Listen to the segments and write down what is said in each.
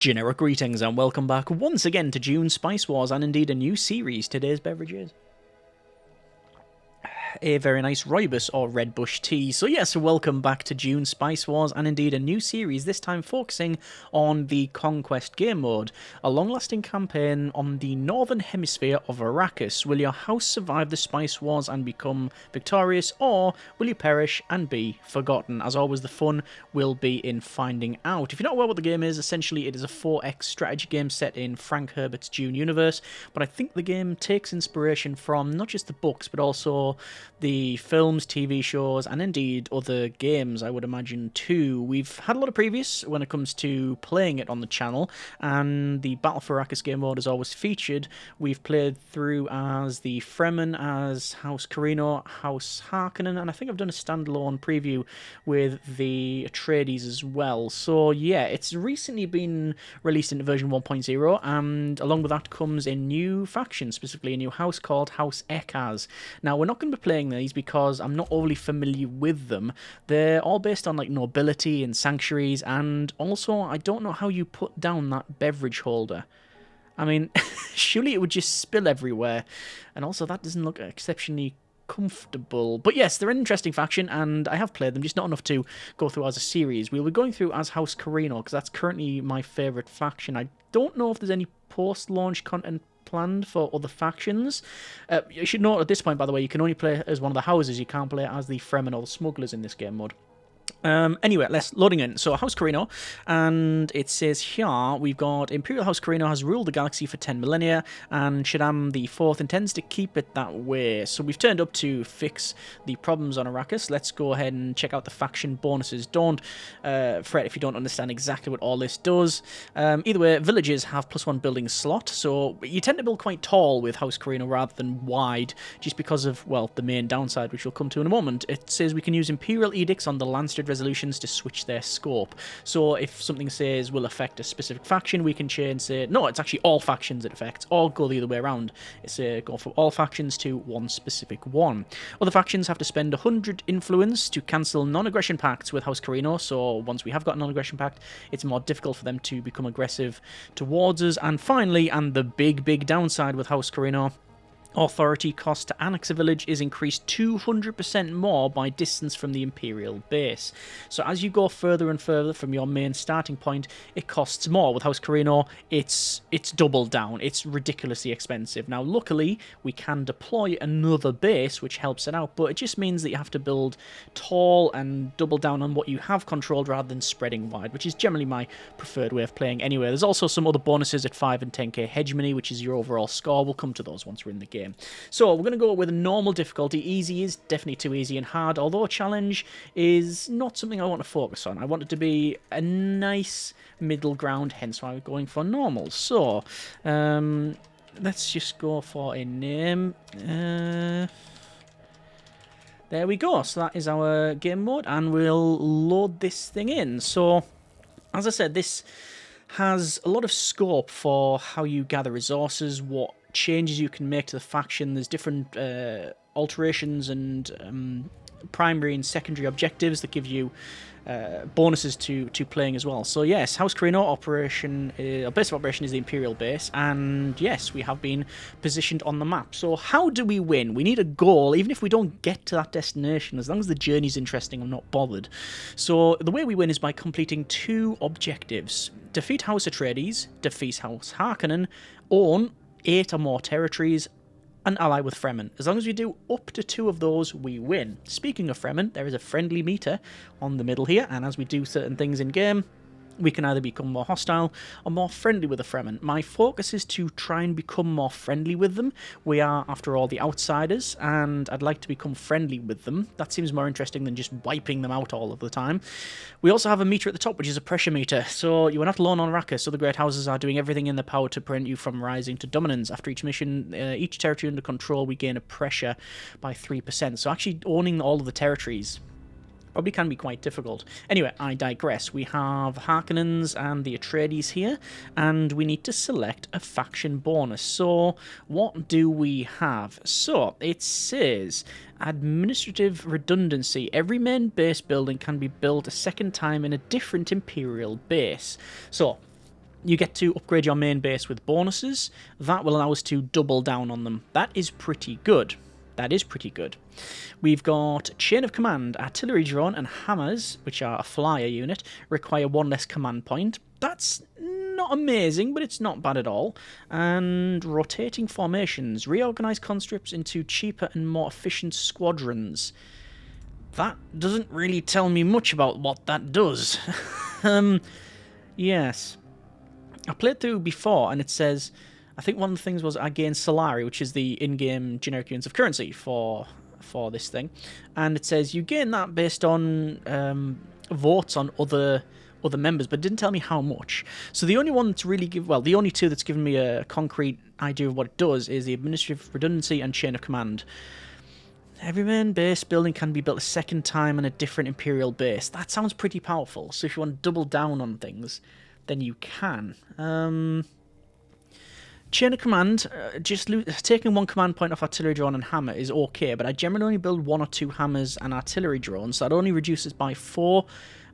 Generic greetings and welcome back once again to Dune, Spice Wars, and indeed a new series. Today's beverage is a very nice rooibos or red bush tea. So yes, welcome back to Dune, Spice Wars, and indeed a new series, this time focusing on the Conquest game mode, a long-lasting campaign on the northern hemisphere of Arrakis. Will your house survive the Spice Wars and become victorious, or will you perish and be forgotten? As always, the fun will be in finding out. If you're not aware what the game is, essentially it is a 4X strategy game set in Frank Herbert's Dune universe, but I think the game takes inspiration from not just the books, but also the films, TV shows, and indeed other games, I would imagine, too. We've had a lot of previews when it comes to playing it on the channel, and the Battle for Arrakis game mode is always featured. We've played through as the Fremen, as House Carino, House Harkonnen, and I think I've done a standalone preview with the Atreides as well. So yeah, it's recently been released into version 1.0, and along with that comes a new faction, specifically a new house called House Ekaz. Now, we're not going to be playing these because I'm not overly familiar with them. They're all based on like nobility and sanctuaries, and also I don't know how you put down that beverage holder. I mean, surely it would just spill everywhere, and also that doesn't look exceptionally comfortable. But yes, they're an interesting faction, and I have played them, just not enough to go through as a series. We'll be going through as House Carino, because that's currently my favourite faction. I don't know if there's any post-launch content planned for other factions. You should note at this point, by the way, you can only play as one of the houses. You can't play as the Fremen or the smugglers in this game mode. Anyway, let's loading in. So House Carino, and it says here we've got Imperial House Carino has ruled the galaxy for 10 millennia, and Shaddam the Fourth intends to keep it that way. So we've turned up to fix the problems on Arrakis. Let's go ahead and check out the faction bonuses. Don't fret if you don't understand exactly what all this does. Either way, villages have +1 building slot, so you tend to build quite tall with House Carino rather than wide, just because of, well, the main downside, which we'll come to in a moment. It says we can use Imperial edicts on the Landsted resolutions to switch their scope. So if something says will affect a specific faction, we can change, say, no, it's actually all factions it affects, or go the other way around. It's go from all factions to one specific one. Other factions have to spend 100 influence to cancel non-aggression pacts with House Carino, so once we have got a non-aggression pact, it's more difficult for them to become aggressive towards us. And finally, and the big downside with House Carino, authority cost to annex a village is increased 200% more by distance from the Imperial base. So as you go further and further from your main starting point, it costs more. With House Carino, it's doubled down. It's ridiculously expensive. Now, luckily, we can deploy another base, which helps it out, but it just means that you have to build tall and double down on what you have controlled rather than spreading wide, which is generally my preferred way of playing anyway. There's also some other bonuses at 5 and 10k hegemony, which is your overall score. We'll come to those once we're in the game. So we're going to go with a normal difficulty. Easy is definitely too easy, and hard, although a challenge, is not something I want to focus on. I want it to be a nice middle ground, hence why we're going for normal. So let's just go for a name. There we go. So that is our game mode, and we'll load this thing in. So as I said, this has a lot of scope for how you gather resources, what changes you can make to the faction. There's different alterations and primary and secondary objectives that give you bonuses to playing as well. So yes, House Carino operation, base of operation is the Imperial base, and yes, we have been positioned on the map. So how do we win? We need a goal, even if we don't get to that destination. As long as the journey's interesting, I'm not bothered. So the way we win is by completing 2 objectives: defeat House Atreides, defeat House Harkonnen, own 8 or more territories, and ally with Fremen. As long as we do up to 2 of those, we win. Speaking of Fremen, there is a friendly meter on the middle here, and as we do certain things in game, we can either become more hostile or more friendly with the Fremen. My focus is to try and become more friendly with them. We are, after all, the outsiders, and I'd like to become friendly with them. That seems more interesting than just wiping them out all of the time. We also have a meter at the top, which is a pressure meter. So you are not alone on Arrakis. Other great houses are doing everything in their power to prevent you from rising to dominance. After each mission, each territory under control, we gain a pressure by 3%. So actually owning all of the territories probably can be quite difficult. Anyway, I digress. We have Harkonnens and the Atreides here, and we need to select a faction bonus. So what do we have? So it says administrative redundancy. Every main base building can be built a second time in a different Imperial base. So you get to upgrade your main base with bonuses. That will allow us to double down on them. That is pretty good. That is pretty good. We've got Chain of Command, Artillery Drone, and Hammers, which are a flyer unit, require 1 less command point. That's not amazing, but it's not bad at all. And Rotating Formations, reorganize conscripts into cheaper and more efficient squadrons. That doesn't really tell me much about what that does. Yes. I played through before, and it says, I think one of the things was I gained Solari, which is the in-game generic units of currency for this thing. And it says you gain that based on votes on other members, but it didn't tell me how much. So the only one that's really the only two that's given me a concrete idea of what it does is the Administrative Redundancy and Chain of Command. Every main base building can be built a second time on a different Imperial base. That sounds pretty powerful. So if you want to double down on things, then you can. Chain of Command, taking 1 command point off Artillery Drone and Hammer is okay, but I generally only build 1 or 2 Hammers and Artillery Drones, so that only reduces by 4.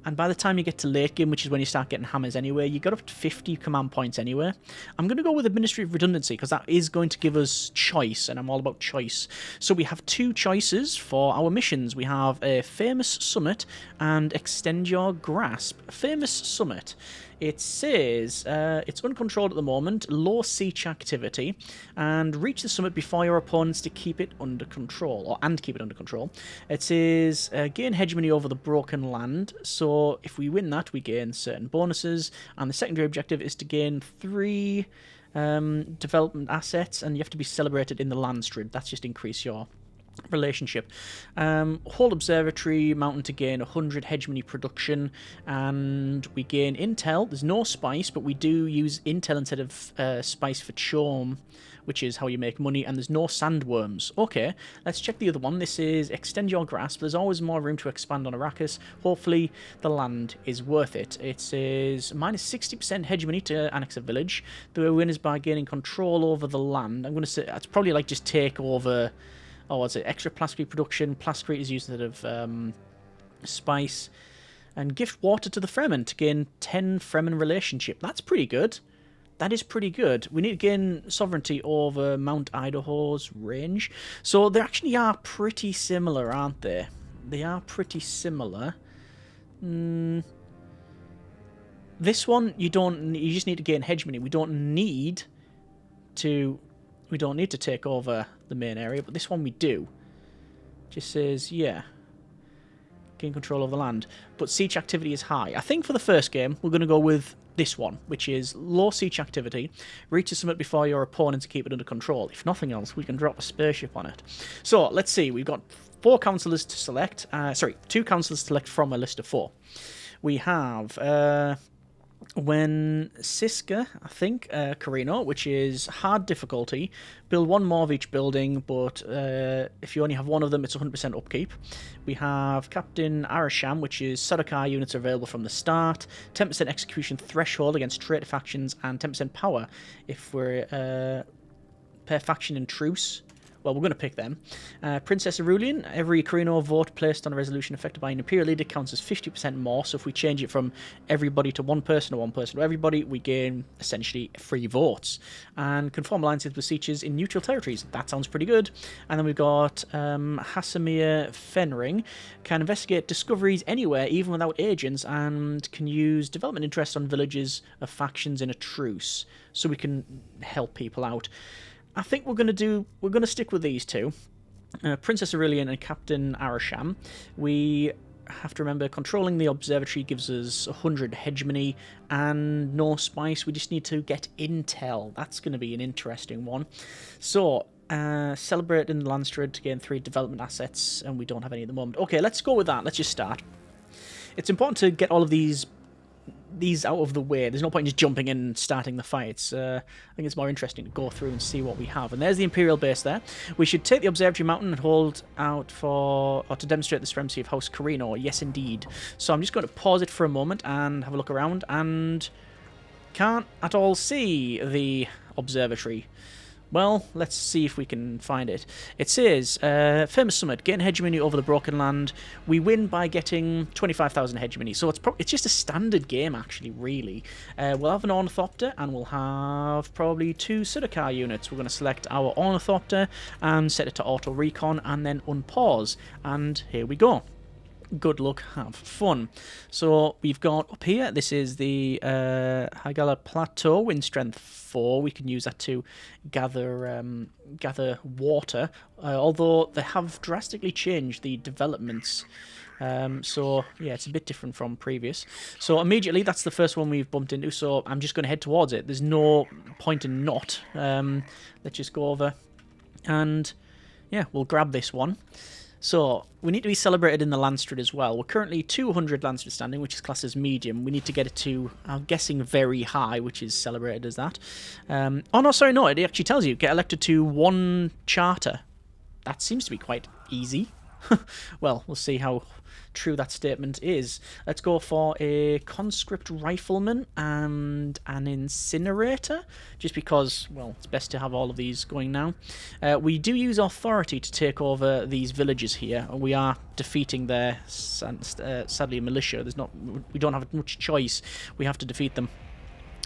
And by the time you get to late game, which is when you start getting Hammers anyway, you got up to 50 command points anyway. I'm going to go with Administrative Redundancy, because that is going to give us choice, and I'm all about choice. So we have 2 choices for our missions. We have a Famous Summit and Extend Your Grasp. Famous Summit. It says it's uncontrolled at the moment, low siege activity, and reach the summit before your opponents to keep it under control, keep it under control. It says gain hegemony over the broken land, so if we win that, we gain certain bonuses, and the secondary objective is to gain 3 development assets, and you have to be celebrated in the land strip. That's just increase your relationship. Hold Observatory Mountain to gain 100 hegemony production, and we gain intel. There's no spice, but we do use intel instead of spice for Chom, which is how you make money, and there's no sandworms. Okay, let's check the other one. This is Extend Your Grasp. There's always more room to expand on Arrakis. Hopefully the land is worth it. It says minus 60% hegemony to annex a village. The win is by gaining control over the land. I'm going to say that's probably like just take over. Oh, what's it? Extra plasticrete production. Plasticrete is used instead of spice. And gift water to the Fremen to gain 10 Fremen relationship. That's pretty good. That is pretty good. We need to gain sovereignty over Mount Idaho's range. So they actually are pretty similar, aren't they? They are pretty similar. This one, you just need to gain hegemony. We don't need to take over the main area, but this one we do. Just says, yeah, gain control of the land. But siege activity is high. I think for the first game, we're going to go with this one, which is low siege activity. Reach the summit before your opponent to keep it under control. If nothing else, we can drop a spaceship on it. So, let's see. We've got 4 councillors to select. 2 councillors to select from a list of 4. We have... when Siska, I think, Carino, which is hard difficulty, build 1 more of each building, but if you only have 1 of them, it's 100% upkeep. We have Captain Arasham, which is Sardaukar units are available from the start, 10% execution threshold against traitor factions, and 10% power if we're per faction in truce. Well, we're going to pick them. Princess Arulian, every Carino vote placed on a resolution affected by an Imperial leader counts as 50% more, so if we change it from everybody to 1 person or 1 person to everybody, we gain, essentially, 3 votes. And conform alliances with sieges in neutral territories. That sounds pretty good. And then we've got Hasamir Fenring, can investigate discoveries anywhere, even without agents, and can use development interests on villages of factions in a truce, so we can help people out. I think we're going to stick with these 2, Princess Aurelian and Captain Arasham. We have to remember controlling the observatory gives us 100 hegemony and no spice. We just need to get intel. That's going to be an interesting one. So, celebrate in the Landstrid to gain 3 development assets, and we don't have any at the moment. Okay, let's go with that. Let's just start. It's important to get all of these out of the way. There's no point in just jumping in and starting the fights. I think it's more interesting to go through and see what we have. And there's the Imperial base there. We should take the Observatory Mountain and hold out to demonstrate the supremacy of House Carino. Yes, indeed. So I'm just going to pause it for a moment and have a look around, and can't at all see the observatory. Well, let's see if we can find it. It says, famous summit, gain hegemony over the Broken Land. We win by getting 25,000 hegemony. So it's just a standard game, actually, really. We'll have an Ornithopter, and we'll have probably 2 Pseudokar units. We're going to select our Ornithopter and set it to auto recon, and then unpause. And here we go. Good luck, have fun. So we've got up here, this is the Hagala Plateau, wind strength 4. We can use that to gather water, although they have drastically changed the developments. So yeah, it's a bit different from previous. So immediately, that's the first one we've bumped into, so I'm just going to head towards it. There's no point in not. Let's just go over and yeah, we'll grab this one. So, we need to be celebrated in the Landstrid as well. We're currently 200 Landstrid standing, which is classed as medium. We need to get it to, I'm guessing, very high, which is celebrated as that. Oh, no, sorry, no, it actually tells you, get elected to 1 charter. That seems to be quite easy. Well, we'll see how true that statement is. Let's go for a conscript rifleman and an incinerator, just because, well, it's best to have all of these going now. We do use authority to take over these villages here, and we are defeating their, sadly, militia. We don't have much choice. We have to defeat them.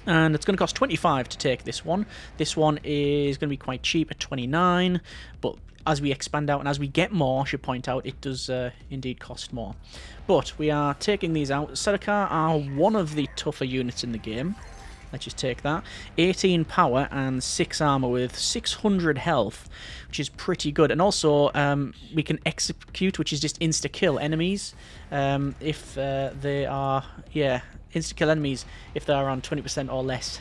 And it's going to cost 25 to take this one. This one is going to be quite cheap at 29, but as we expand out and as we get more, I should point out, it does indeed cost more. But we are taking these out. Pseudokar are one of the tougher units in the game. Let's just take that. 18 power and 6 armor with 600 health, which is pretty good. And also, we can execute, which is just insta-kill enemies if they are, yeah, insta-kill enemies if they are on 20% or less,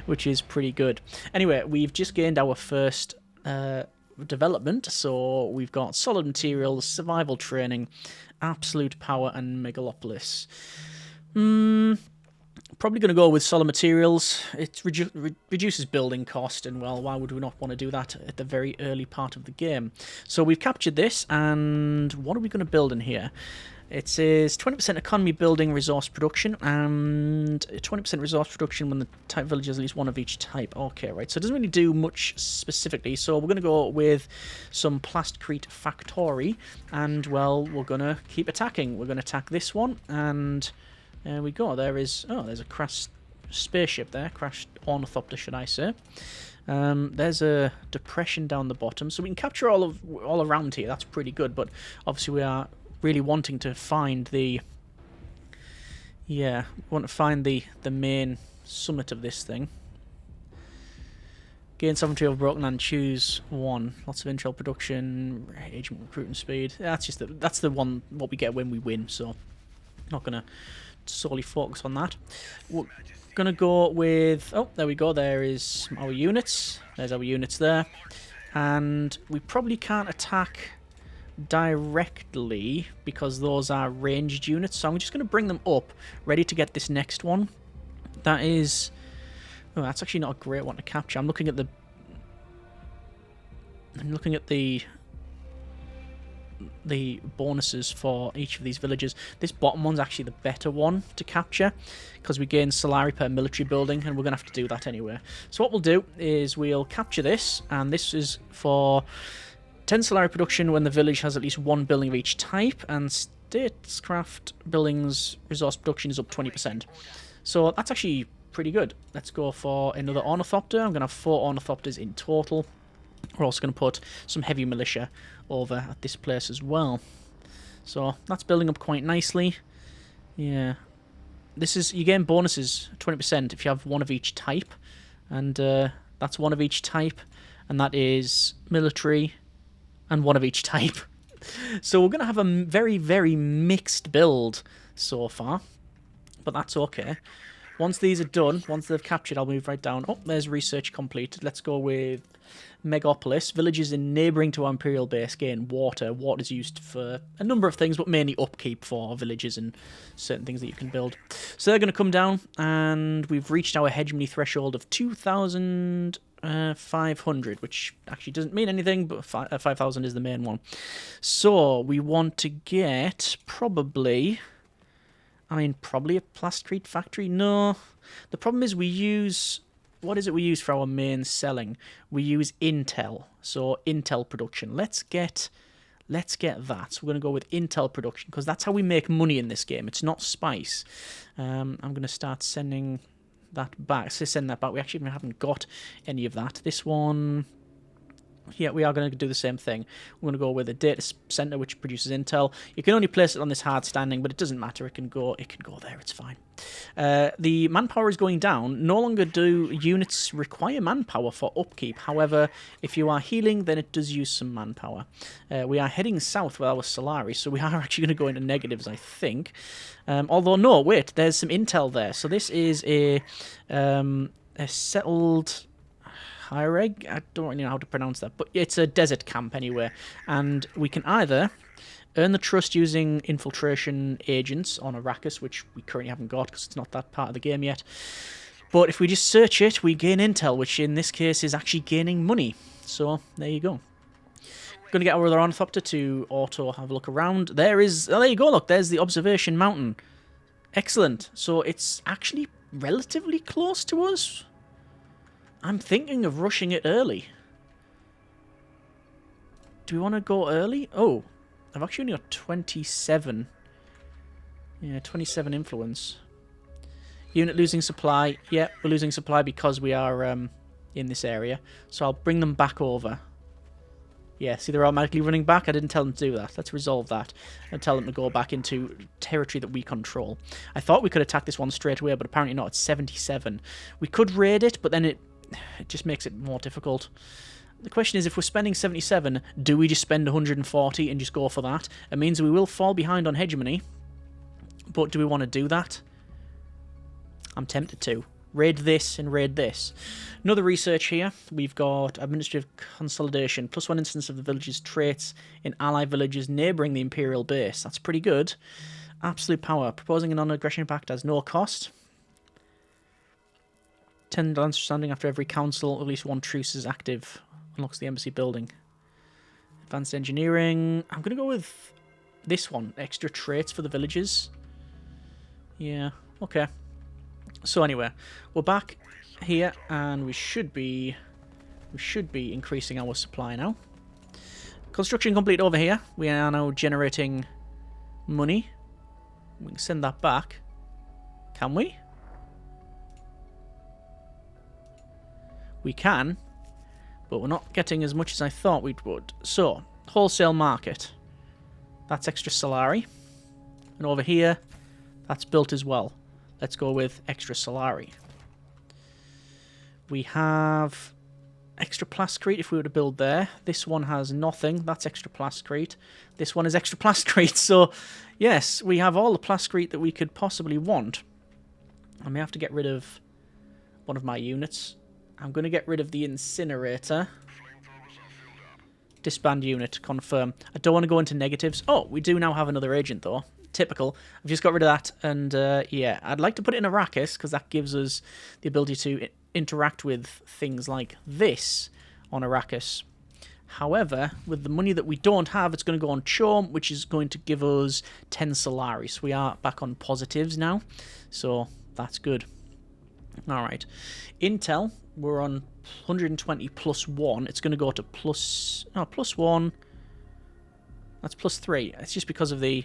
which is pretty good. Anyway, we've just gained our first development, so we've got solid materials, survival training, absolute power, and megalopolis. Probably going to go with solid materials. It reduces building cost, and well, why would we not want to do that at the very early part of the game? So we've captured this, and what are we going to build in here? It says 20% economy building resource production and 20% resource production when the type village has at least one of each type. Okay, right. So it doesn't really do much specifically. So we're going to go with some Plastcrete Factory, and well, we're going to keep attacking. We're going to attack this one, and there we go. There's a crashed spaceship there. Crashed Ornithopter, should I say. There's a depression down the bottom, so we can capture all around here. That's pretty good, but obviously we are really wanting to find the main summit of this thing. Gain sovereignty over Broken Land, choose one. Lots of intel production, agent recruiting speed. That's the one what we get when we win, so not gonna solely focus on that. We're gonna go with, oh, there we go, there is our units. There's our units there. And we probably can't attack directly because those are ranged units, so I'm just going to bring them up ready to get this next one. That's actually not a great one to capture. I'm looking at the bonuses for each of these villages. This bottom one's actually the better one to capture because we gain Solari per military building, and we're going to have to do that anyway. So what we'll do is we'll capture this, and this is for 10 Solari production when the village has at least one building of each type, and statescraft buildings resource production is up 20%. So that's actually pretty good. Let's go for another Ornithopter. I'm going to have 4 Ornithopters in total. We're also going to put some heavy militia over at this place as well. So that's building up quite nicely. Yeah. You gain bonuses 20% if you have one of each type. And that's one of each type. And that is military and one of each type. So we're going to have a very, very mixed build so far. But that's okay. Once these are done, once they've captured, I'll move right down. Oh, there's research completed. Let's go with Megapolis. Villages in neighbouring to our Imperial base gain water. Water is used for a number of things, but mainly upkeep for villages and certain things that you can build. So they're going to come down, and we've reached our hegemony threshold of 2,500, which actually doesn't mean anything, but 5,000 is the main one. So we want to get probably a Plastcrete factory. No, the problem is we use what is it we use for our main selling? We use Intel. So Intel production. Let's get that. So we're going to go with Intel production because that's how we make money in this game. It's not spice. I'm going to start sending that back. So send that back. We actually haven't got any of that. This one... Yeah, we are going to do the same thing. We're going to go with a data center which produces Intel. You can only place it on this hard standing, but it doesn't matter. It can go there. It's fine. The manpower is going down. No longer do units require manpower for upkeep. However, if you are healing, then it does use some manpower. We are heading south with our Solari, so we are actually going to go into negatives, I think. Although, no, wait, there's some Intel there. So this is a settled... Hyreg? I don't really know how to pronounce that, but it's a desert camp anyway. And we can either earn the trust using infiltration agents on Arrakis, which we currently haven't got because it's not that part of the game yet. But if we just search it, we gain intel, which in this case is actually gaining money. So there you go. Going to get our other ornithopter to auto have a look around. There you go, look, there's the observation mountain. Excellent. So it's actually relatively close to us. I'm thinking of rushing it early. Do we want to go early? Oh, I've actually only got 27. Yeah, 27 influence. Unit losing supply. Yeah, we're losing supply because we are in this area. So I'll bring them back over. Yeah, see, they're automatically running back. I didn't tell them to do that. Let's resolve that and tell them to go back into territory that we control. I thought we could attack this one straight away, but apparently not. It's 77. We could raid it, but then it just makes it more difficult. The question is, if we're spending 77, do we just spend 140 and just go for that? It means we will fall behind on hegemony, but do we want to do that? I'm tempted to. Raid this and raid this. Another research here. We've got administrative consolidation. +1 instance of the village's traits in allied villages neighbouring the Imperial base. That's pretty good. Absolute power. Proposing a non-aggression pact has no cost. 10 lands standing after every council. At least one truce is active. Unlocks the embassy building. Advanced engineering. I'm going to go with this one. Extra traits for the villages. Yeah, okay. So anyway, we're back here and we should be increasing our supply now. Construction complete over here. We are now generating money. We can send that back. Can we? We can, but we're not getting as much as I thought we would. So, wholesale market. That's extra Solari. And over here, that's built as well. Let's go with extra Solari. We have extra plascrete if we were to build there. This one has nothing. That's extra plascrete. This one is extra plascrete. So, yes, we have all the plascrete that we could possibly want. I may have to get rid of one of my units. I'm going to get rid of the incinerator. Disband unit, confirm. I don't want to go into negatives. Oh, we do now have another agent, though. Typical. I've just got rid of that, and yeah, I'd like to put it in Arrakis, because that gives us the ability to interact with things like this on Arrakis. However, with the money that we don't have, it's going to go on Chom, which is going to give us 10 Solari. So we are back on positives now, so that's good. Alright. Intel, we're on 120 +1. It's going to go to +1. That's +3. It's just because of the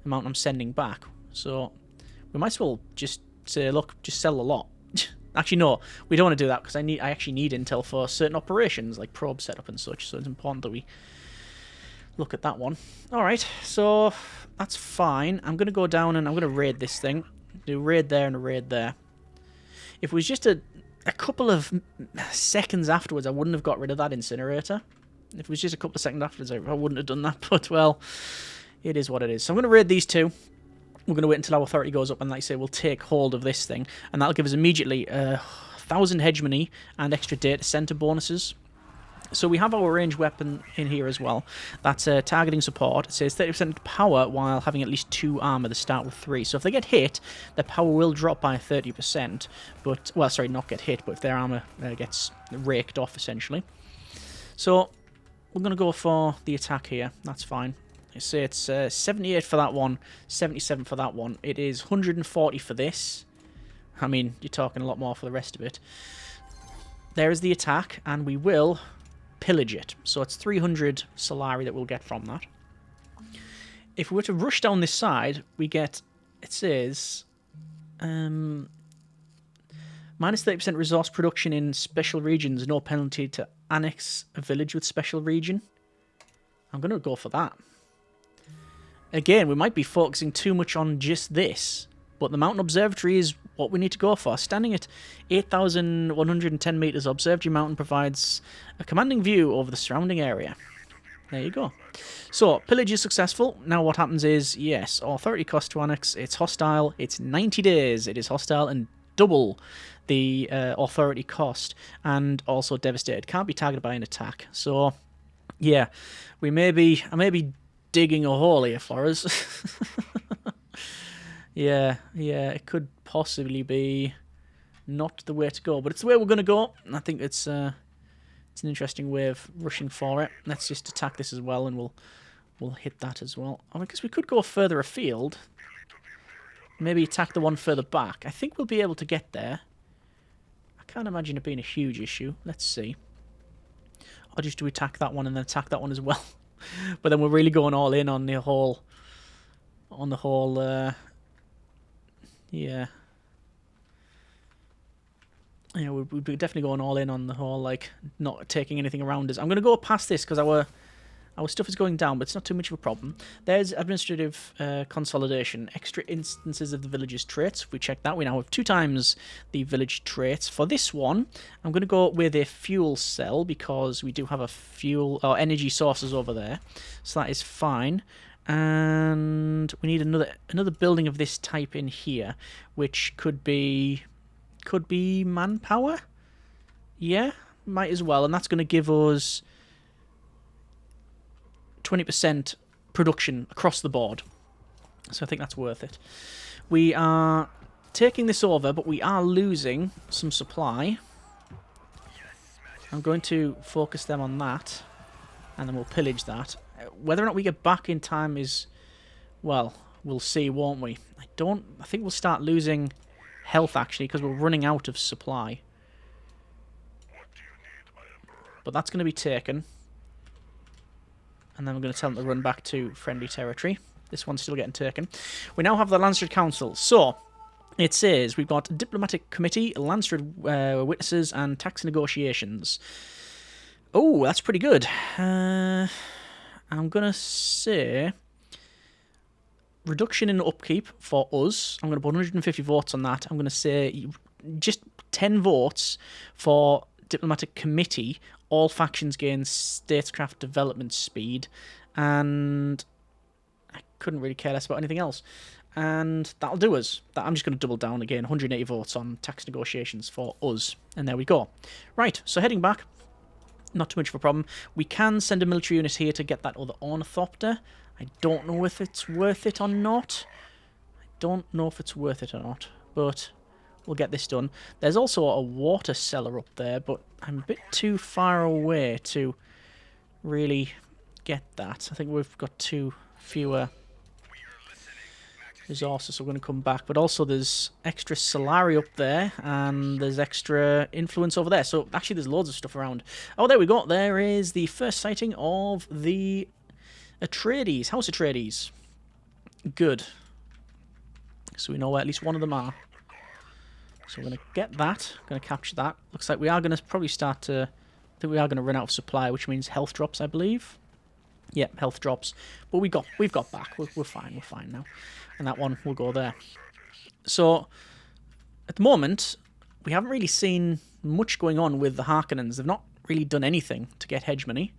amount I'm sending back. So we might as well just say, look, just sell a lot. Actually, no, we don't want to do that because I actually need intel for certain operations like probe setup and such. So it's important that we look at that one. All right, so that's fine. I'm going to go down and I'm going to raid this thing. Do a raid there and a raid there. If it was just a couple of seconds afterwards, I wouldn't have got rid of that incinerator. If it was just a couple of seconds afterwards, I wouldn't have done that. But, well, it is what it is. So I'm going to raid these two. We're going to wait until our authority goes up and, like I say, we'll take hold of this thing. And that'll give us immediately 1,000 hegemony and extra data center bonuses. So we have our ranged weapon in here as well. That's targeting support. It says 30% power while having at least 2 armor. They start with 3. So if they get hit, their power will drop by 30%. But, well, sorry, not get hit, but if their armor gets raked off, essentially. So we're going to go for the attack here. That's fine. I say it's 78 for that one, 77 for that one. It is 140 for this. I mean, you're talking a lot more for the rest of it. there is the attack, and we will pillage it. So it's 300 Solari that we'll get from that. If we were to rush down this side, we get, it says, minus 30% resource production in special regions, no penalty to annex a village with special region. I'm going to go for that. Again, we might be focusing too much on just this, but the mountain observatory is what we need to go for. Standing at 8,110 meters, Observatory Mountain provides a commanding view over the surrounding area. There you go. So, pillage is successful. Now what happens is, yes, authority cost to annex, it's hostile, it's 90 days, it is hostile, and double the authority cost, and also devastated. Can't be targeted by an attack. So, yeah, I may be digging a hole here for us. yeah, it could possibly be not the way to go, but it's the way we're going to go. I think it's an interesting way of rushing for it. Let's just attack this as well, and we'll hit that as well. I guess we could go further afield. Maybe attack the one further back. I think we'll be able to get there. I can't imagine it being a huge issue. Let's see. Or just do we attack that one and then attack that one as well? But then we're really going all in on the whole... yeah. Yeah, we'd be definitely going all in on the whole, like, not taking anything around us. I'm going to go past this because our stuff is going down, but it's not too much of a problem. There's administrative consolidation. Extra instances of the village's traits. If we check that, we now have 2 times the village traits. For this one, I'm going to go with a fuel cell because we do have a fuel or energy sources over there. So that is fine. And we need another building of this type in here, which could be manpower. Yeah, might as well, and that's going to give us 20% production across the board. So I think that's worth it. We are taking this over, but we are losing some supply. I'm going to focus them on that, and then we'll pillage that. Whether or not we get back in time is, well, we'll see, won't we? I think we'll start losing health, actually, because we're running out of supply. But that's going to be taken. And then we're going to tell them to run back to friendly territory. This one's still getting taken. We now have the Landsred Council. So, it says we've got a diplomatic committee, Landsred witnesses, and tax negotiations. Oh, that's pretty good. I'm going to say reduction in upkeep for us. I'm going to put 150 votes on that. I'm going to say just 10 votes for diplomatic committee. All factions gain statecraft development speed, and I couldn't really care less about anything else. And that'll do us. I'm just going to double down again. 180 votes on tax negotiations for us. And there we go. Right, so heading back. Not too much of a problem. We can send a military unit here to get that other ornithopter. I don't know if it's worth it or not. But we'll get this done. There's also a water cellar up there, but I'm a bit too far away to really get that. I think we've got too fewer resources, so we're going to come back. But also there's extra Solari up there, and there's extra influence over there. So actually there's loads of stuff around. Oh, there we go. There is the first sighting of the Atreides, House Atreides. Good. So we know where at least one of them are. So we're going to get that, going to capture that. Looks like we are going to probably start to... I think we are going to run out of supply, which means health drops, I believe. Yeah, health drops. But we've got back. We're fine now. And that one will go there. So, at the moment, we haven't really seen much going on with the Harkonnens. They've not really done anything to get hegemony.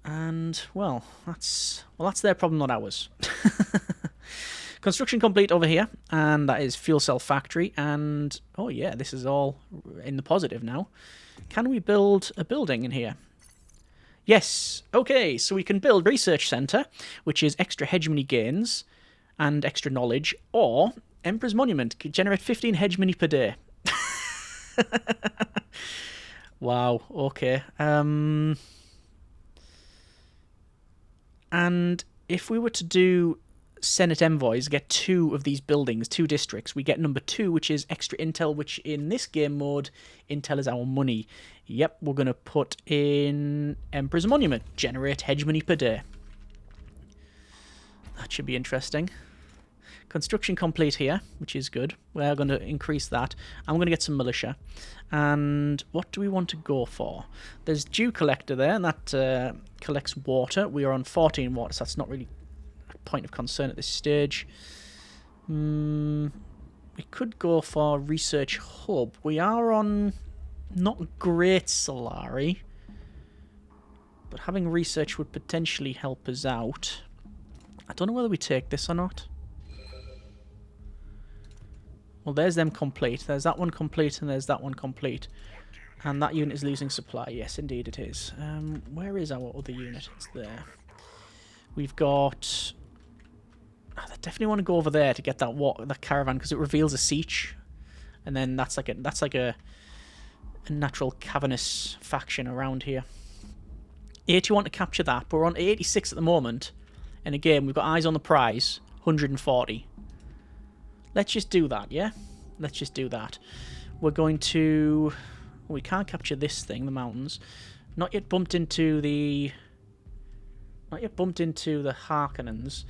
And, well, that's their problem, not ours. Construction complete over here, and that is fuel cell factory, and, oh yeah, this is all in the positive now. Can we build a building in here? Yes, okay, so we can build research center, which is extra hegemony gains and extra knowledge, or Emperor's Monument, could generate 15 hegemony per day. Wow, okay. And if we were to do Senate envoys get 2 of these buildings, 2 districts. We get number 2, which is extra intel, which in this game mode, intel is our money. Yep, we're going to put in Emperor's Monument. Generate hedge money per day. That should be interesting. Construction complete here, which is good. We're going to increase that. I'm going to get some militia. And what do we want to go for? There's Dew Collector there, and that collects water. We are on 14 water, so that's not really a point of concern at this stage. We could go for Research Hub. We are on not great Solari, but having research would potentially help us out. I don't know whether we take this or not. Well, there's them complete. There's that one complete, and there's that one complete. And that unit is losing supply. Yes, indeed it is. Where is our other unit? It's there. We've got... I definitely want to go over there to get that caravan, because it reveals a siege. And then that's like a natural cavernous faction around here. 80 want to capture that, but we're on 86 at the moment. And again, we've got eyes on the prize. 140. Let's just do that, yeah? Let's just do that. We're going to... We can't capture this thing, the mountains. Not yet bumped into the Harkonnens.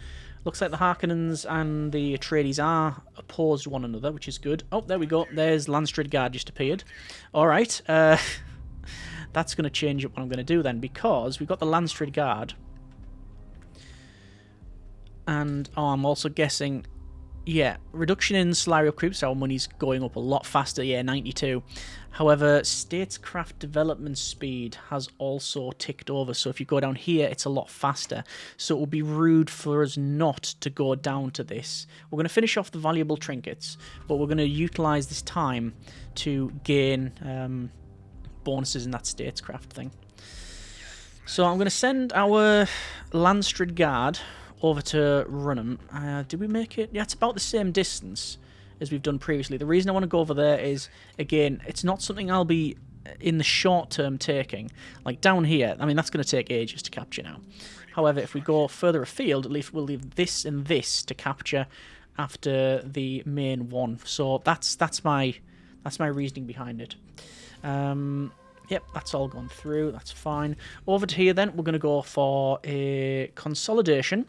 Looks like the Harkonnens and the Atreides are opposed to one another, which is good. Oh, there we go. There's Landstrid just appeared. Alright. That's going to change up what I'm going to do then, because we've got the Landstrid Guard. And, I'm also guessing... Yeah, reduction in Solari upkeep, so our money's going up a lot faster, yeah, 92. However, statescraft development speed has also ticked over, so if you go down here, it's a lot faster. So it would be rude for us not to go down to this. We're going to finish off the valuable trinkets, but we're going to utilise this time to gain bonuses in that statescraft thing. So I'm going to send our Landstrid Guard over to Runham. Did we make it? Yeah, it's about the same distance as we've done previously. The reason I want to go over there is, again, it's not something I'll be in the short term taking. Like down here, I mean, that's going to take ages to capture now. However, if we go further afield, at least we'll leave this and this to capture after the main one. So that's my reasoning behind it. Yep, that's all gone through. That's fine. Over to here, then, we're going to go for a Consolidation,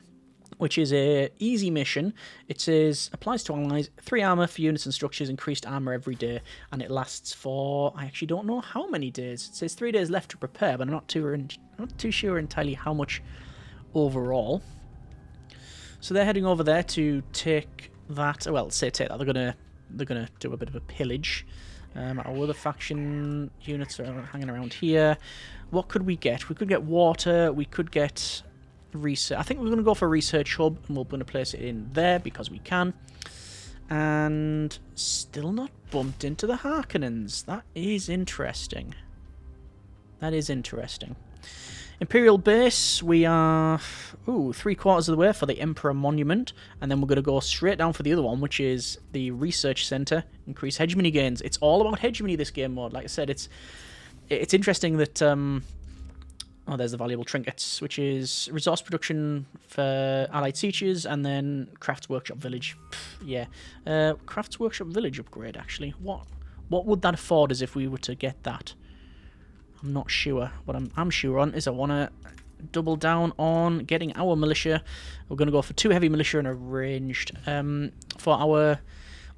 which is a easy mission. It says, applies to allies, 3 armor for units and structures, increased armor every day, and it lasts for, I actually don't know how many days. It says 3 days left to prepare, but I'm not too sure entirely how much overall. So they're heading over there to take that, well, say take that, they're gonna do a bit of a pillage. Our other faction units are hanging around here. What could we get? We could get water, we could get research. I think we're going to go for a research hub, and we're going to place it in there because we can. And still not bumped into the Harkonnens. That is interesting. That is interesting. Imperial base, we are 3/4 of the way for the Emperor Monument, and then we're going to go straight down for the other one, which is the Research Centre. Increase hegemony gains. It's all about hegemony, this game mode. Like I said, it's interesting that... Oh, there's the valuable trinkets, which is resource production for allied teachers, and then Crafts Workshop Village. Yeah, Crafts Workshop Village upgrade, actually. What would that afford us if we were to get that? I'm not sure. What I'm sure on is I want to double down on getting our militia. We're going to go for 2 heavy militia and a ranged. For our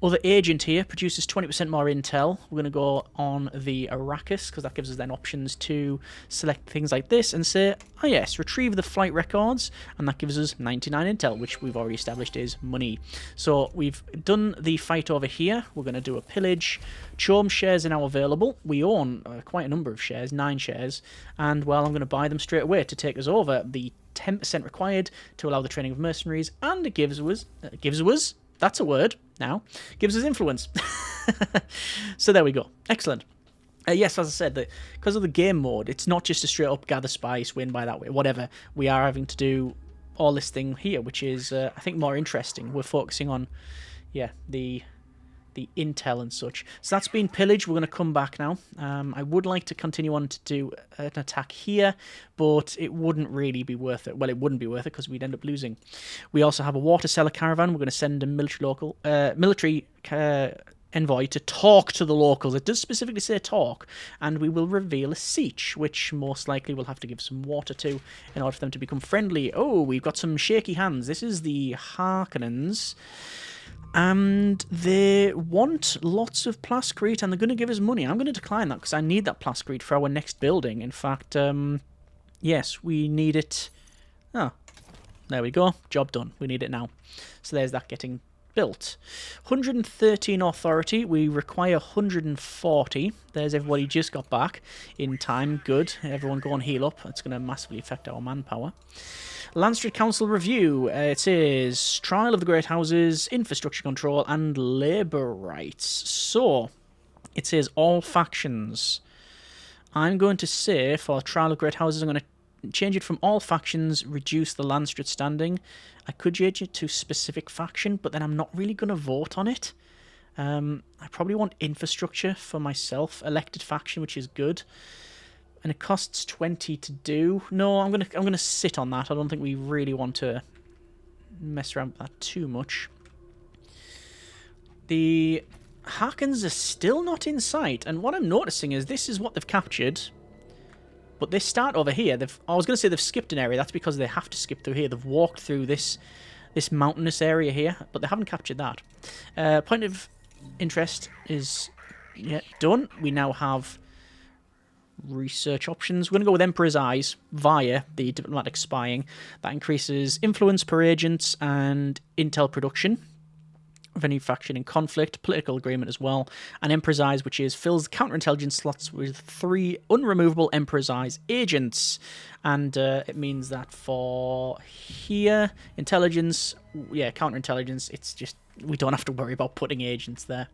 other agent here, produces 20% more intel. We're going to go on the Arrakis, because that gives us then options to select things like this and say, oh yes, retrieve the flight records, and that gives us 99 intel, which we've already established is money. So we've done the fight over here. We're going to do a pillage. Chom shares are now available. We own quite a number of shares, 9 shares, and well, I'm going to buy them straight away to take us over the 10% required to allow the training of mercenaries, and it gives us that's a word now, gives us influence. So there we go. Excellent. Yes, as I said, because of the game mode, it's not just a straight up gather spice, win by that way, whatever. We are having to do all this thing here, which is, I think, more interesting. We're focusing on, yeah, the the intel and such. So that's been pillaged. We're going to come back now. I would like to continue on to do an attack here, but it wouldn't really be worth it. Well, it wouldn't be worth it because we'd end up losing. We also have a water cellar caravan. We're going to send a military envoy to talk to the locals. It does specifically say talk, and we will reveal a siege, which most likely we'll have to give some water to in order for them to become friendly. Oh, we've got some shaky hands. This is the Harkonnens, and they want lots of plascrete, and they're going to give us money. I'm going to decline that because I need that plascrete for our next building. In fact, yes, we need it. Oh, there we go. Job done. We need it now. So there's that getting built. 113 authority. We require 140. There's everybody just got back in time. Good. Everyone go and heal up. It's going to massively affect our manpower. Landstreet Council review. It says trial of the Great Houses, infrastructure control, and labour rights. So it says all factions. I'm going to say for trial of Great Houses, I'm going to change it from all factions, reduce the Landstreet standing. I could change it to specific faction, but then I'm not really going to vote on it. I probably want infrastructure for myself, elected faction, which is good. And it costs 20 to do. No, I'm gonna sit on that. I don't think we really want to mess around with that too much. The Harkons are still not in sight, and what I'm noticing is this is what they've captured. But they start over here. I was going to say they've skipped an area. That's because they have to skip through here. They've walked through this mountainous area here, but they haven't captured that. Point of interest is done. We now have research options. We're going to go with Emperor's Eyes via the diplomatic spying. That increases influence per agents and intel production of any faction in conflict, political agreement as well, and Emperor's Eyes, which fills the counterintelligence slots with 3 unremovable Emperor's Eyes agents, and it means that for here, intelligence, counterintelligence, it's just, we don't have to worry about putting agents there.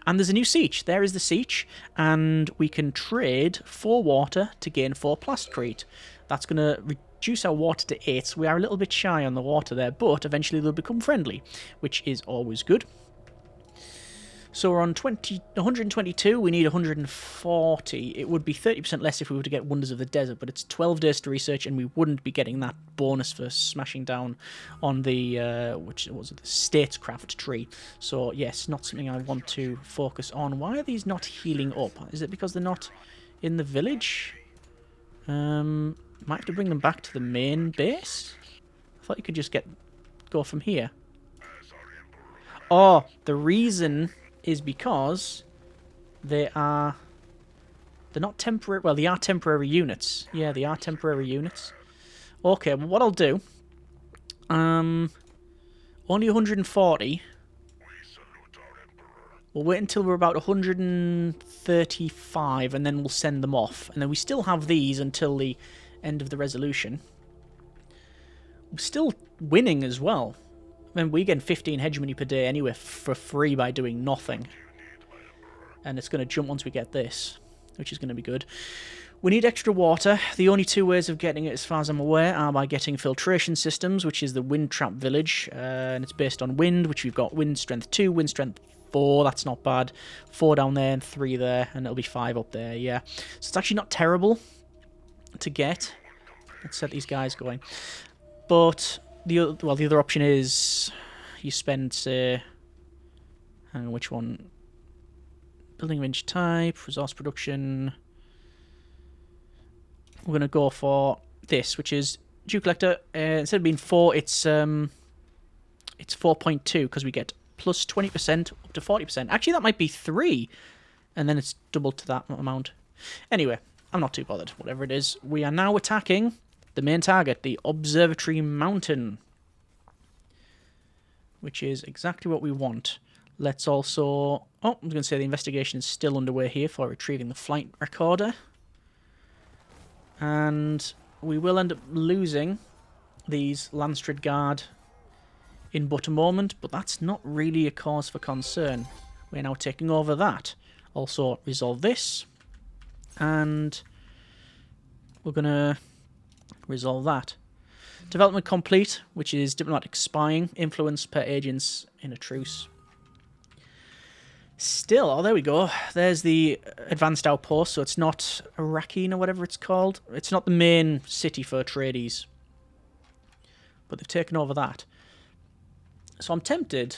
And there's a new siege. There is the siege, and we can trade 4 water to gain 4 plascrete. That's going to reduce our water to 8, so we are a little bit shy on the water there, but eventually they'll become friendly, which is always good. So we're on 122, we need 140. It would be 30% less if we were to get Wonders of the Desert, but it's 12 days to research, and we wouldn't be getting that bonus for smashing down on the, the statescraft tree. So yes, not something I want to focus on. Why are these not healing up? Is it because they're not in the village? Might have to bring them back to the main base. I thought you could just go from here. Oh, the reason is because they're not temporary. Well, they are temporary units. Yeah, they are temporary units. Okay, well, what I'll do, only 140. We'll wait until we're about 135, and then we'll send them off. And then we still have these until the end of the resolution. We're still winning as well. I mean, we get 15 hegemony per day anyway for free by doing nothing. And it's going to jump once we get this, which is going to be good. We need extra water. The only 2 ways of getting it, as far as I'm aware, are by getting filtration systems, which is the Wind Trap Village. And it's based on wind, which we've got Wind Strength 2, Wind Strength 4, that's not bad. 4 down there and 3 there, and it'll be 5 up there, yeah. So it's actually not terrible to get. Let's set these guys going. But the other option is you spend, say, hang on, which one? Building range type, resource production. We're going to go for this, which is Dew Collector. Instead of being 4, it's 4.2 because we get plus 20% up to 40%. Actually, that might be 3, and then it's doubled to that amount. Anyway, I'm not too bothered. Whatever it is, we are now attacking the main target, the Observatory Mountain, which is exactly what we want. Let's also... Oh, I was going to say the investigation is still underway here for retrieving the flight recorder. And we will end up losing these Landstreet Guard in but a moment, but that's not really a cause for concern. We're now taking over that. Also, resolve this. And we're going to resolve that. Development complete, which is diplomatic spying, influence per agents in a truce. Still, oh, there we go. There's the advanced outpost, so it's not Arrakis or whatever it's called. It's not the main city for Atreides. But they've taken over that. So I'm tempted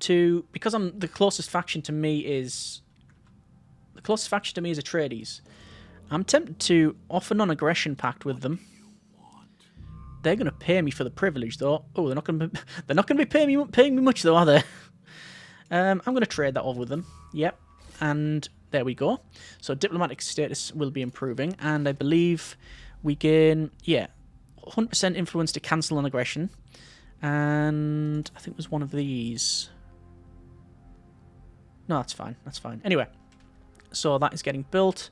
to, because the closest faction to me is Atreides. I'm tempted to offer non-aggression pact with them. They're going to pay me for the privilege, though. Oh, they're not going to be paying me much, though, are they? I'm going to trade that over with them. Yep, and there we go. So diplomatic status will be improving, and I believe we gain 100% influence to cancel non-aggression, and I think there's one of these. No, that's fine. That's fine. Anyway, so that is getting built,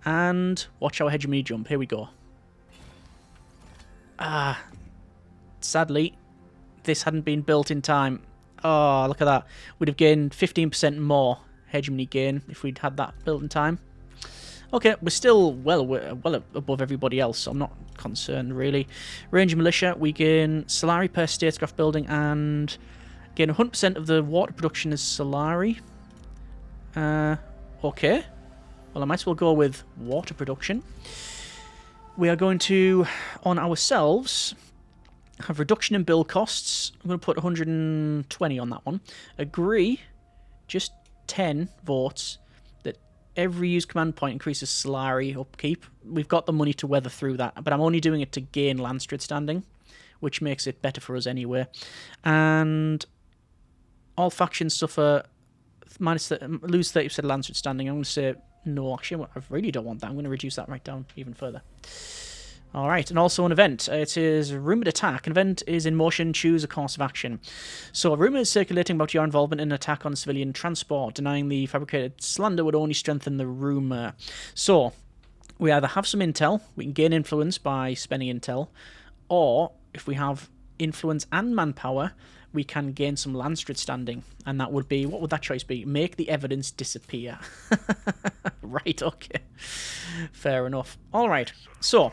and watch our hegemony jump. Here we go. Sadly, this hadn't been built in time. Oh, look at that. We'd have gained 15% more hegemony gain if we'd had that built in time. Okay, we're still well above everybody else, so I'm not concerned, really. Ranger Militia, we gain Solari per statecraft building and gain 100% of the water production as Solari. Okay. Well, I might as well go with water production. We are going to, on ourselves, have reduction in build costs. I'm going to put 120 on that one. Agree, just 10 votes, that every used command point increases Solari upkeep. We've got the money to weather through that, but I'm only doing it to gain Landstrid standing, which makes it better for us anyway. And all factions suffer lose 30% Landstrid standing. I'm going to say no, actually, I really don't want that. I'm going to reduce that right down even further. Alright, and also an event. It is Rumoured Attack. An event is in motion. Choose a course of action. So a rumour is circulating about your involvement in an attack on civilian transport. Denying the fabricated slander would only strengthen the rumour. So, we either have some intel, we can gain influence by spending intel, or if we have influence and manpower, we can gain some Landstrid standing. And that would be, what would that choice be? Make the evidence disappear. Right, okay. Fair enough. Alright, so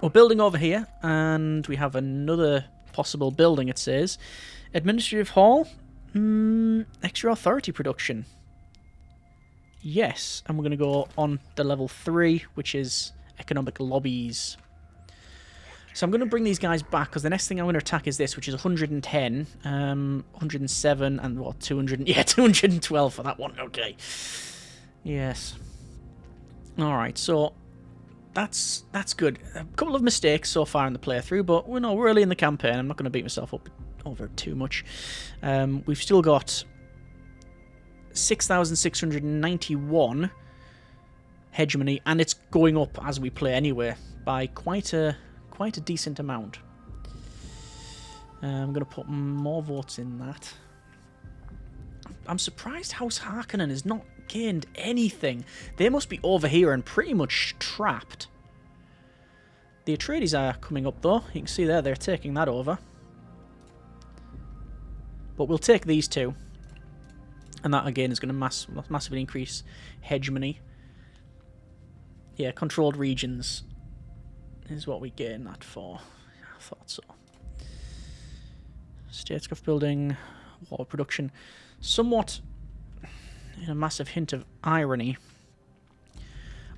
we're building over here, and we have another possible building, it says. Administrative Hall? Extra authority production. Yes, and we're going to go on to level 3, which is economic lobbies. So I'm going to bring these guys back, because the next thing I'm going to attack is this, which is 110, 107, and what, 200? Yeah, 212 for that one, okay. Yes. Alright, so that's good. A couple of mistakes so far in the playthrough, but we're early in the campaign. I'm not going to beat myself up over it too much. We've still got 6,691 hegemony, and it's going up as we play anyway by quite a decent amount. I'm going to put more votes in that. I'm surprised House Harkonnen has not gained anything. They must be over here and pretty much trapped. The Atreides are coming up though. You can see there, they're taking that over. But we'll take these two. And that again is going to massively increase hegemony. Yeah, controlled regions is what we gain that for. I thought so. Statecraft building, water production. Somewhat in a massive hint of irony.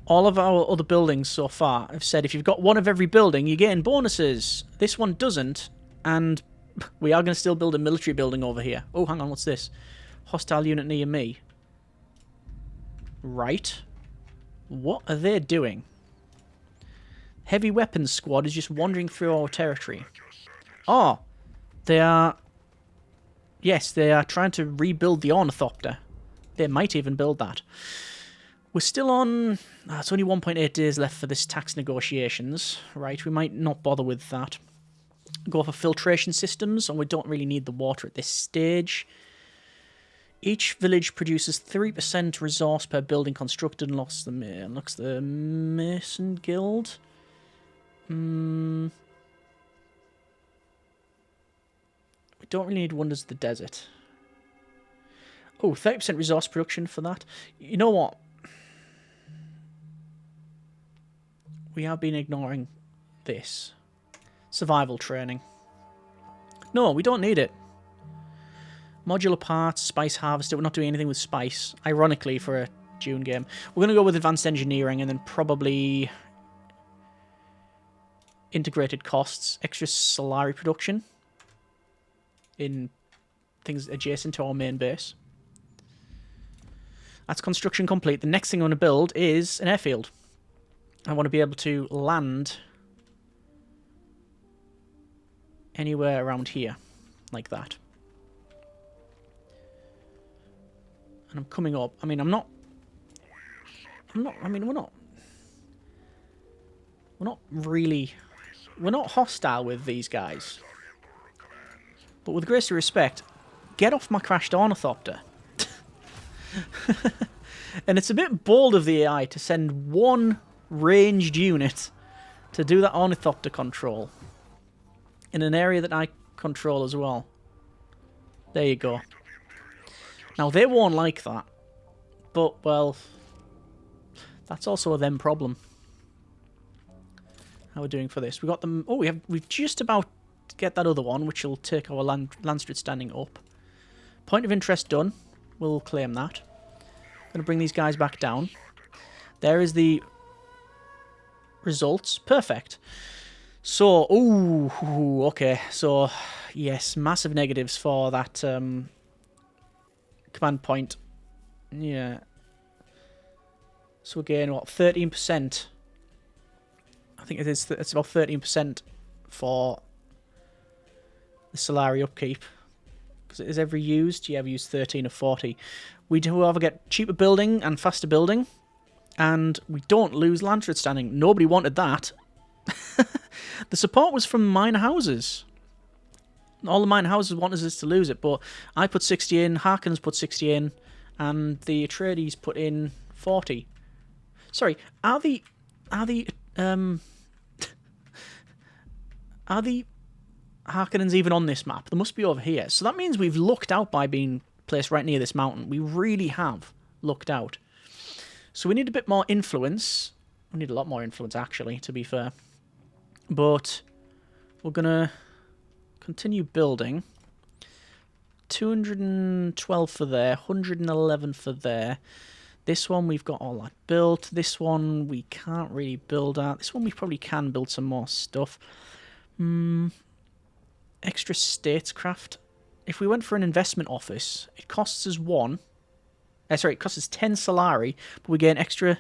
All of our other buildings so far have said if you've got one of every building, you gain bonuses. This one doesn't, and we are going to still build a military building over here. Oh, hang on, what's this? Hostile unit near me. Right. What are they doing? Heavy weapons squad is just wandering through our territory. Oh, they are... Yes, they are trying to rebuild the Ornithopter. They might even build that. We're still on... it's only 1.8 days left for this tax negotiations. Right, we might not bother with that. Go for filtration systems, and we don't really need the water at this stage. Each village produces 3% resource per building constructed and looks the Mason Guild. We don't really need Wonders of the Desert. Oh, 30% resource production for that. You know what? We have been ignoring this. Survival training. No, we don't need it. Modular parts, spice harvester. We're not doing anything with spice, ironically, for a Dune game. We're going to go with advanced engineering and then probably integrated costs, extra Solari production in things adjacent to our main base. That's construction complete. The next thing I want to build is an airfield. I want to be able to land anywhere around here, like that. And I'm coming up. I mean, we're not hostile with these guys. But with the greatest respect, get off my crashed ornithopter. And it's a bit bold of the AI to send one ranged unit to do that ornithopter control in an area that I control as well. There you go. Now, they won't like that. But, well, that's also a them problem. How are we doing for this? We got them... Oh, we've just about to get that other one, which will take our land street standing up. Point of interest done. We'll claim that. Going to bring these guys back down. There is the results. Perfect. So, ooh, okay. So, yes, massive negatives for that command point. Yeah. So again, what, 13%? I think it's about 13% for the Solari upkeep. Because it is every used. Yeah, we used 13 of 40. We do, however, get cheaper building and faster building. And we don't lose land street standing. Nobody wanted that. The support was from minor houses. All the minor houses wanted us to lose it, but I put 60 in, Harkins put 60 in, and the Atreides put in 40. Sorry, are the Harkonnens even on this map? They must be over here. So that means we've lucked out by being placed right near this mountain. We really have lucked out. So we need a bit more influence. We need a lot more influence, actually, to be fair. But we're going to continue building. 212 for there, 111 for there. This one, we've got all that built. This one, we can't really build at. This one, we probably can build some more stuff. Extra statescraft. If we went for an investment office, it costs us it costs us 10 Solari, but we get an extra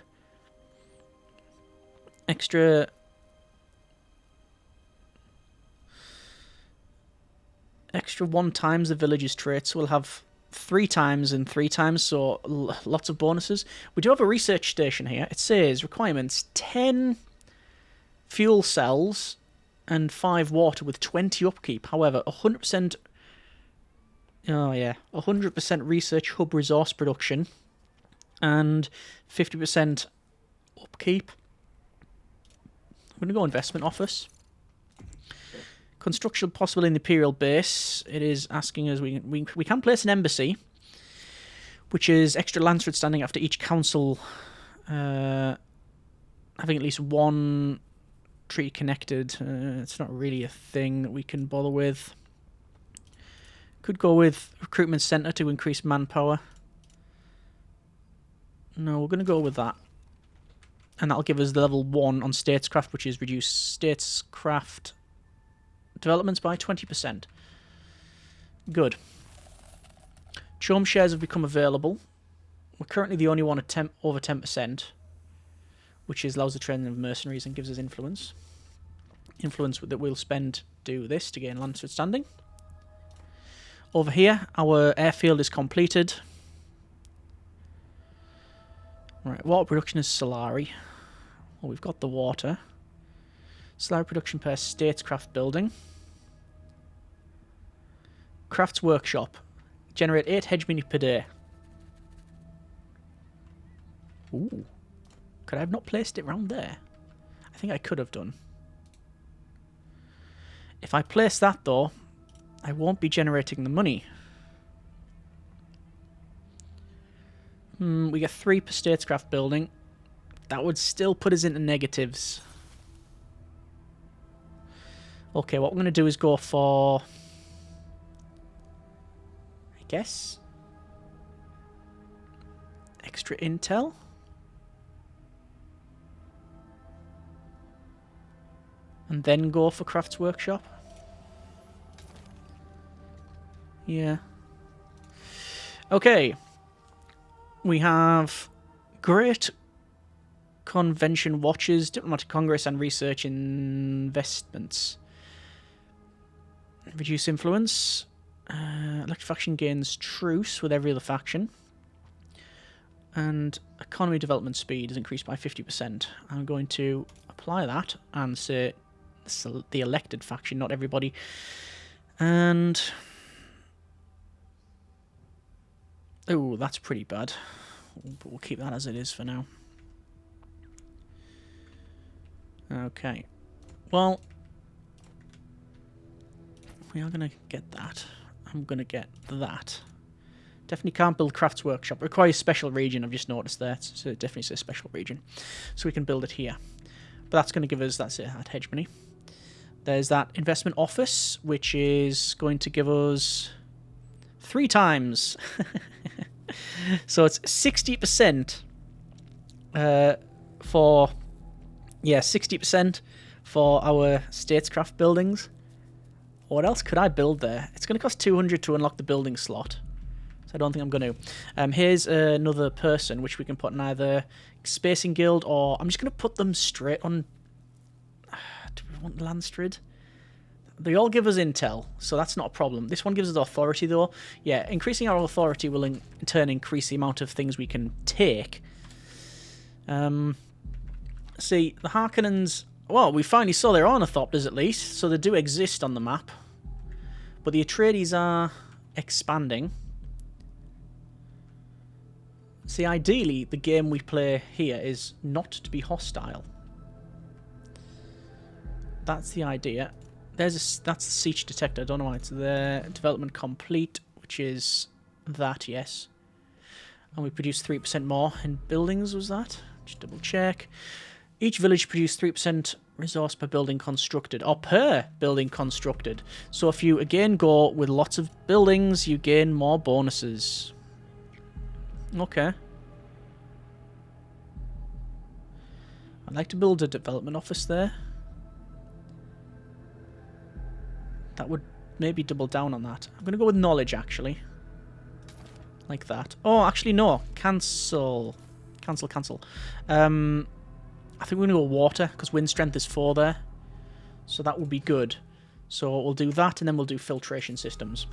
1 times the village's traits. So we'll have 3 times and 3 times, so lots of bonuses. We do have a research station here. It says requirements 10 fuel cells and 5 water with 20 upkeep. However, 100%. Oh yeah, 100% research hub resource production and 50% upkeep. I'm going to go investment office. Construction possible in the Imperial base. It is asking us, we can place an embassy, which is extra land street standing after each council having at least one treaty connected. It's not really a thing that we can bother with. Could go with recruitment centre to increase manpower. No, we're going to go with that. And that'll give us the level 1 on statescraft, which is reduce statescraft developments by 20%. Good. Chome shares have become available. We're currently the only one at over 10%, which allows the training of mercenaries and gives us influence. Influence that we'll spend do this to gain land street standing. Over here, our airfield is completed. Right, water production is Solari. Well, we've got the water. Solari production per statescraft building. Crafts workshop. Generate 8 hedge mini per day. Ooh. Could I have not placed it round there? I think I could have done. If I place that, though, I won't be generating the money. We get 3 per statescraft building. That would still put us into negatives. Okay, what we're going to do is go for... I guess. Extra intel. And then go for Crafts Workshop. Yeah. Okay. We have Great Convention Watches, Diplomatic Congress, and Research Investments. Reduce influence. Elected faction gains truce with every other faction. And economy development speed is increased by 50%. I'm going to apply that and say the elected faction, not everybody. And... oh, that's pretty bad. But we'll keep that as it is for now. Okay. Well, we are going to get that. I'm going to get that. Definitely can't build Crafts Workshop. It requires special region, I've just noticed there. So it definitely says special region. So we can build it here. But that's going to give us, that's it, that hegemony. There's that investment office, which is going to give us 3 times. So it's 60% for... yeah, 60% for our statescraft buildings. What else could I build there? It's going to cost 200 to unlock the building slot. So I don't think I'm going to. Here's another person, which we can put in either Spacing Guild or... I'm just going to put them straight on... do we want Landstrid? They all give us intel, so that's not a problem. This one gives us authority, though. Yeah, increasing our authority will in turn increase the amount of things we can take. See, the Harkonnens... well, we finally saw their ornithopters, at least, so they do exist on the map. But the Atreides are expanding. See, ideally, the game we play here is not to be hostile. That's the idea. That's the siege detector. I don't know why it's there. Development complete, which is that, yes. And we produced 3% more in buildings, was that? Just double check. Each village produced 3% resource per building constructed, or per building constructed. So if you, again, go with lots of buildings, you gain more bonuses. Okay. I'd like to build a development office there. That would maybe double down on that. I'm going to go with knowledge, actually. Like that. Oh, actually, no. Cancel. Cancel. I think we're going to go water, because wind strength is 4 there. So that would be good. So we'll do that, and then we'll do filtration systems.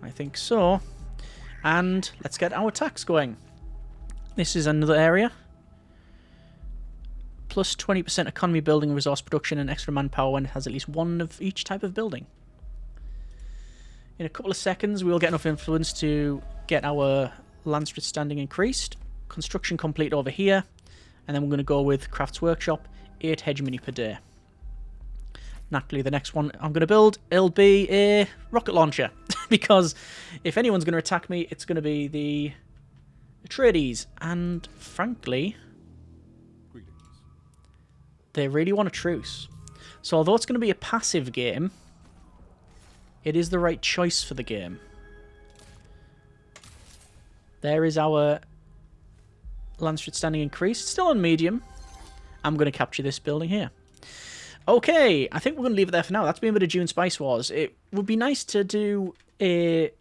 I think so. And let's get our tax going. This is another area. Plus 20% economy building, resource production, and extra manpower when it has at least one of each type of building. In a couple of seconds, we will get enough influence to get our Landstrid standing increased. Construction complete over here. And then we're going to go with Crafts Workshop, 8 hegemony per day. Naturally, the next one I'm going to build, it'll be a rocket launcher. Because if anyone's going to attack me, it's going to be the Atreides. And frankly, they really want a truce. So although it's going to be a passive game, it is the right choice for the game. There is our Landstrid standing increased. Still on medium. I'm going to capture this building here. Okay, I think we're going to leave it there for now. That's been a bit of Dune Spice Wars. It would be nice to do a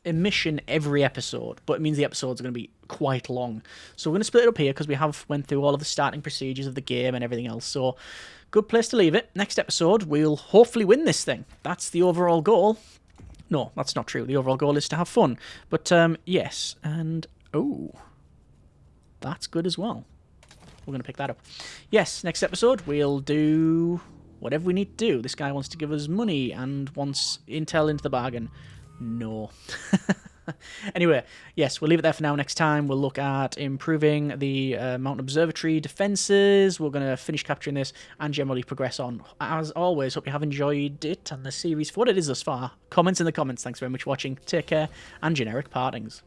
mission every episode, but it means the episodes are going to be quite long. So we're going to split it up here because we have went through all of the starting procedures of the game and everything else. So good place to leave it. Next episode, we'll hopefully win this thing. That's the overall goal. No, that's not true. The overall goal is to have fun. But yes, and oh, that's good as well. We're going to pick that up. Yes, next episode, we'll do whatever we need to do. This guy wants to give us money and wants intel into the bargain. No. Anyway, yes, we'll leave it there for now. Next time, we'll look at improving the Mountain Observatory defenses. We're going to finish capturing this and generally progress on. As always, hope you have enjoyed it and the series for what it is thus far. Comments in the comments. Thanks very much for watching. Take care and generic partings.